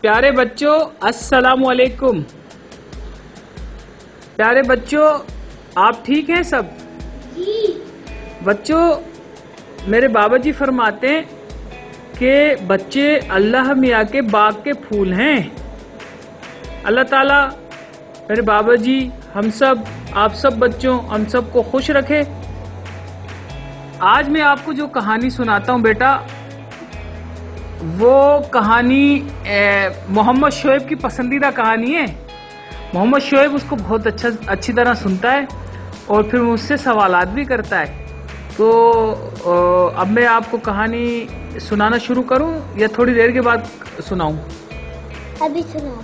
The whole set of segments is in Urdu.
پیارے بچوں السلام علیکم۔ پیارے بچوں آپ ٹھیک ہیں سب؟ جی بچوں میرے بابا جی فرماتے ہیں کہ بچے اللہ میاں کے باغ کے پھول ہیں۔ اللہ تعالیٰ میرے بابا جی ہم سب آپ سب بچوں ہم سب کو خوش رکھے۔ آج میں آپ کو جو کہانی سناتا ہوں بیٹا، وہ کہانی محمد شعیب کی پسندیدہ کہانی ہے۔ محمد شعیب اس کو بہت اچھی طرح سنتا ہے اور پھر مجھ سے سوالات بھی کرتا ہے۔ تو اب میں آپ کو کہانی سنانا شروع کروں یا تھوڑی دیر کے بعد سناؤں؟ ابھی سناؤ۔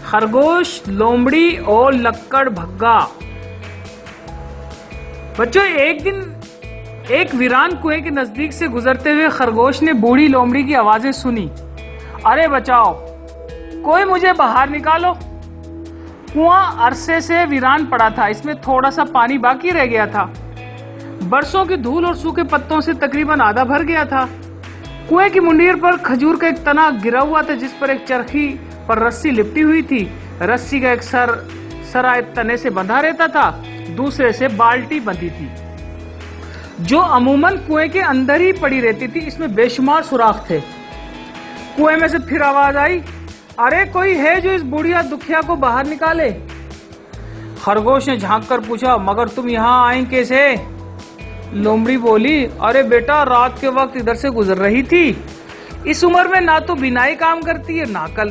خرگوش، لومڑی اور لکڑ بھگا۔ بچوں ایک دن ایک ویران کنویں کے نزدیک سے گزرتے ہوئے خرگوش نے بوڑھی لومڑی کی آوازیں سنی۔ ارے بچاؤ، کوئی مجھے باہر نکالو۔ کنواں عرصے سے ویران پڑا تھا، اس میں تھوڑا سا پانی باقی رہ گیا تھا۔ برسوں کی دھول اور سوکھے پتوں سے تقریباً آدھا بھر گیا تھا۔ کنویں کی منڈیر پر کھجور کا ایک تنا گرا ہوا تھا جس پر ایک چرخی پر رسی لپٹی ہوئی تھی۔ رسی کا ایک سرا تنے سے بندھا رہتا تھا، دوسرے سے بالٹی بندھی تھی جو عموماً کنویں کے اندر ہی پڑی رہتی تھی۔ اس میں بے شمار سوراخ تھے۔ کنویں میں سے پھر آواز آئی، ارے کوئی ہے جو اس بڑھیا دکھیا کو باہر نکالے؟ خرگوش نے جھانک کر پوچھا، مگر تم یہاں آئیں کیسے؟ لومڑی بولی، ارے بیٹا رات کے وقت ادھر سے گزر رہی تھی، اس عمر میں نہ تو بینائی کام کرتی ہے نہ عقل،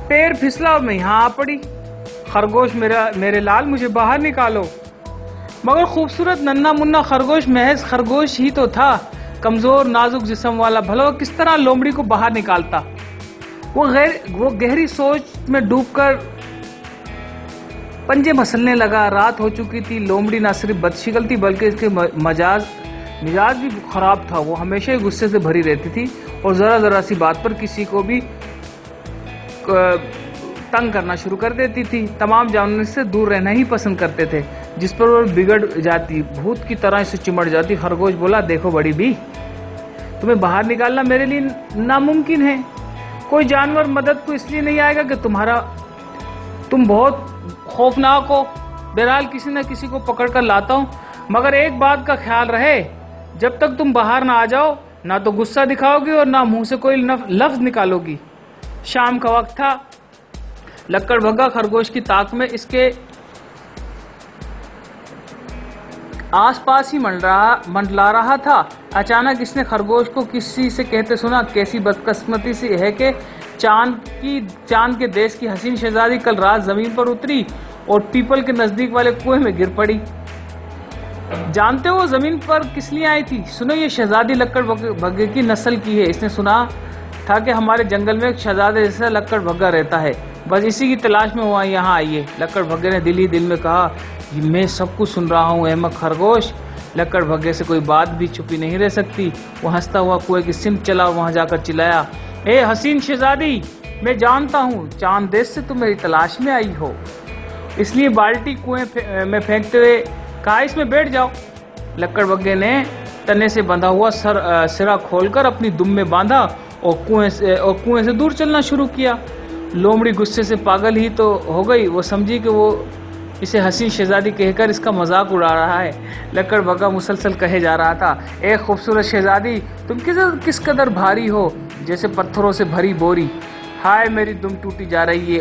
پیر پھسلا اور میں یہاں آ پڑی۔ خرگوش میرے لال مجھے باہر نکالو۔ مگر خوبصورت ننا منا خرگوش محض خرگوش ہی تو تھا، کمزور نازک جسم والا، بھلا وہ کس طرح لومڑی کو باہر نکالتا؟ وہ گہری سوچ میں ڈوب کر پنجے مسلنے لگا۔ رات ہو چکی تھی۔ لومڑی نہ صرف بدشکل تھی بلکہ اس کے مزاج بھی خراب تھا۔ وہ ہمیشہ ہی غصے سے بھری رہتی تھی اور ذرا سی بات پر کسی کو بھی تنگ کرنا شروع کر دیتی تھی۔ تمام جانوروں سے دور رہنا ہی پسند کرتے تھے، جس پر وہ بگڑ جاتی، بھوت کی طرح اسے چمٹ جاتی۔ خرگوش بولا، دیکھو بڑی بی، تمہیں باہر نکالنا میرے لیے ناممکن ہے۔ کوئی جانور مدد کو اس لیے نہیں آئے گا کہ تم بہت خوفناک ہو۔ بہرحال کسی نہ کسی کو پکڑ کر لاتا ہوں، مگر ایک بات کا خیال رہے، جب تک تم باہر نہ آ جاؤ نہ تو غصہ دکھاؤ گی اور نہ منہ سے کوئی لفظ نکالو گی۔ شام کا وقت تھا۔ لکڑ بھگا خرگوش کی طاق میں اس کے آس پاس ہی منڈلا رہا تھا۔ اچانک اس نے خرگوش کو کسی سے کہتے سنا، کیسی بدقسمتی سی ہے کہ چاند کے دیش کی حسین شہزادی کل رات زمین پر اتری اور پیپل کے نزدیک والے کنویں میں گر پڑی۔ جانتے ہو وہ زمین پر کس لیے آئی تھی؟ سنو، یہ شہزادی لکڑ بھگے کی نسل کی ہے۔ اس نے سنا تھا کہ ہمارے جنگل میں ایک شہزادے جیسا لکڑ بھگا رہتا ہے، بس اسی کی تلاش میں وہ یہاں آئی ہے۔ لکڑ بھگے نے دل ہی دل میں کہا، میں سب کچھ سن رہا ہوں احمق خرگوش۔ لکڑ بھگے سے کوئی بات بھی چھپی نہیں رہ سکتی۔ وہ ہنستا ہوا کنویں کی سمت چلا اور وہاں جا کر چلایا، اے حسین شہزادی، میں جانتا ہوں چاند دیش سے تم میری تلاش میں آئی ہو، اس لیے بالٹی کنویں میں پھینکتے ہوئے کہا، اس میں بیٹھ جاؤ۔ لکڑ بھگے نے تنے سے بندھا ہوا سرا کھول کر اپنی دم میں باندھا اور کنویں سے دور چلنا شروع کیا۔ لومڑی غصے سے پاگل ہی تو ہو گئی، وہ سمجھی کہ وہ اسے حسین شہزادی کہہ کر اس کا مذاق اڑا رہا ہے۔ لکڑ بھگا مسلسل کہے جا رہا تھا، اے خوبصورت شہزادی، تم کس قدر بھاری ہو، جیسے پتھروں سے بھری بوری۔ ہائے میری دم ٹوٹی جا رہی ہے،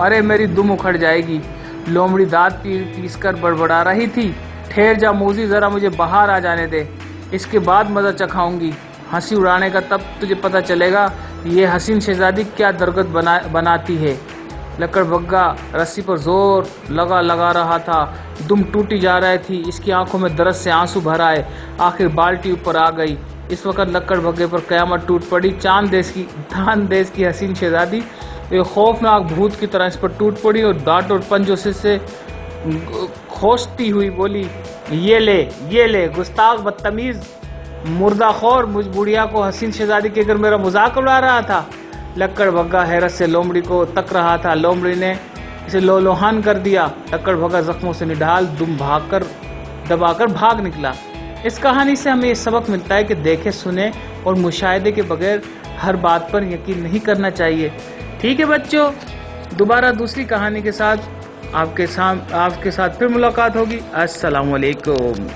ارے میری دم اکھڑ جائے گی۔ لومڑی دانت پیس کر بڑبڑا رہی تھی، ٹھہر جا موذی، ذرا مجھے باہر آ جانے دے، اس کے بعد مزہ چکھاؤں گی۔ ہنسی اڑانے کا تب تجھے پتہ چلے گا یہ حسین شہزادی کیا درگت بناتی ہے۔ لکڑ بھگا رسی پر زور لگا رہا تھا، دم ٹوٹی جا رہی تھی، اس کی آنکھوں میں درد سے آنسو بھر آئے۔ آخر بالٹی اوپر آ گئی۔ اس وقت لکڑ بھگے پر قیامت ٹوٹ پڑی۔ چاند دیش کی حسین شہزادی ایک خوفناک بھوت کی طرح اس پر ٹوٹ پڑی اور دانت اور پنجوں سے کھوستی ہوئی بولی، یہ لے گستاخ، بدتمیز، مردہ خور، مجھ بڑھیا کو حسین شہزادی کہہ کر میرا مذاق اڑا رہا تھا۔ لکڑ بھگا حیرت سے لومڑی کو تک رہا تھا۔ لومڑی نے اسے لوہان کر دیا۔ لکڑ بھگا زخموں سے نڈھال دم دبا کر بھاگ نکلا۔ اس کہانی سے ہمیں یہ سبق ملتا ہے کہ دیکھے سنے اور مشاہدے کے بغیر ہر بات پر یقین نہیں کرنا چاہیے. ٹھیک ہے بچوں، دوبارہ دوسری کہانی کے ساتھ آپ کے ساتھ پھر ملاقات ہوگی. السلام علیکم.